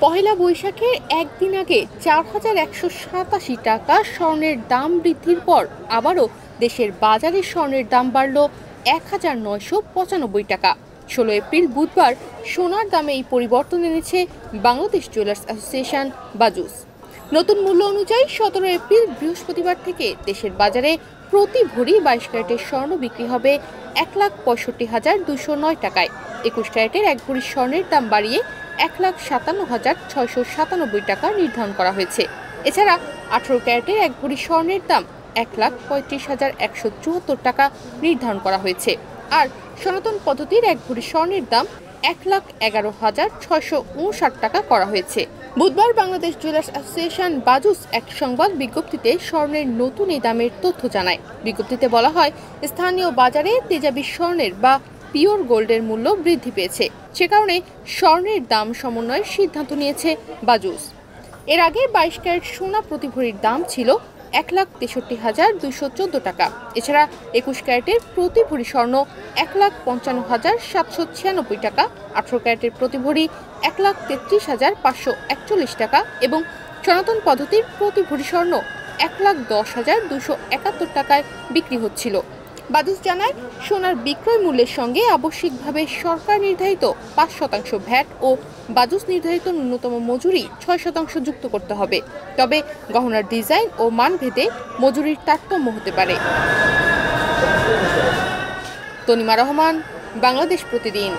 পহেলা বৈশাখের একদিন আগে ৪,১৮৭ টাকা স্বর্ণের দাম বৃদ্ধির পর আবারও দেশের বাজারে স্বর্ণের দাম বাড়ল ১,৯৯৫ টাকা। ১৬ এপ্রিল বুধবার সোনার দামে এই পরিবর্তন এনেছে বাংলাদেশ জুয়েলার্স অ্যাসোসিয়েশন বাজুস। নতুন মূল্য অনুযায়ী ১৭ এপ্রিল বৃহস্পতিবার থেকে দেশের বাজারে প্রতি ভরি ২২ ক্যারেটের স্বর্ণ বিক্রি হবে ১,৬৫,২০৯ টাকায়। ২১ ক্যারেটের এক ভরি স্বর্ণের দাম বাড়িয়ে ১,৫৭,৬৯৭ টাকা নির্ধারণ করা হয়েছে। এছাড়া ১৮ ক্যারেটের এক ভরি স্বর্ণের দাম ১,৩৫,১৭৪ টাকা নির্ধারণ করা হয়েছে। আর সনাতন পদ্ধতির এক ভরি স্বর্ণের দাম ১,১১,৬৫৯ টাকা করা হয়েছে। বুধবার বাংলাদেশ জুয়েলার্স অ্যাসোসিয়েশন বাজুস এক সংবাদ বিজ্ঞপ্তিতে স্বর্ণের নতুন এই দামের তথ্য জানায়। বিজ্ঞপ্তিতে বলা হয়, স্থানীয় বাজারে তেজাবি স্বর্ণের বা পিওর গোল্ডের মূল্য বৃদ্ধি পেয়েছে, সে কারণে স্বর্ণের দাম সমন্বয়ের সিদ্ধান্ত নিয়েছে বাজুস। এর আগে ২২ ক্যারেট সোনা প্রতি ভরির দাম ছিল ১,৬৩,২১৪ টাকা। এছাড়া ২১ ক্যারেটের প্রতি ভরি স্বর্ণ ১,৫৫,৭৯৬ টাকা, ১৮ ক্যারেটের প্রতি ভরি ১,৩৩,৫৪১ টাকা এবং সনাতন পদ্ধতির প্রতি ভরি স্বর্ণ ১,১০,২৭১ টাকায় বিক্রি হচ্ছিল। বাজুস জানায়, সোনার বিক্রয় মূল্যের সঙ্গে আবশ্যিকভাবে সরকার নির্ধারিত ৫% ভ্যাট ও বাজুস নির্ধারিত ন্যূনতম মজুরি ৬% যুক্ত করতে হবে। তবে গহনার ডিজাইন ও মানভেদে মজুরির তারতম্য হতে পারে। তনিমা রহমান, বাংলাদেশ প্রতিদিন।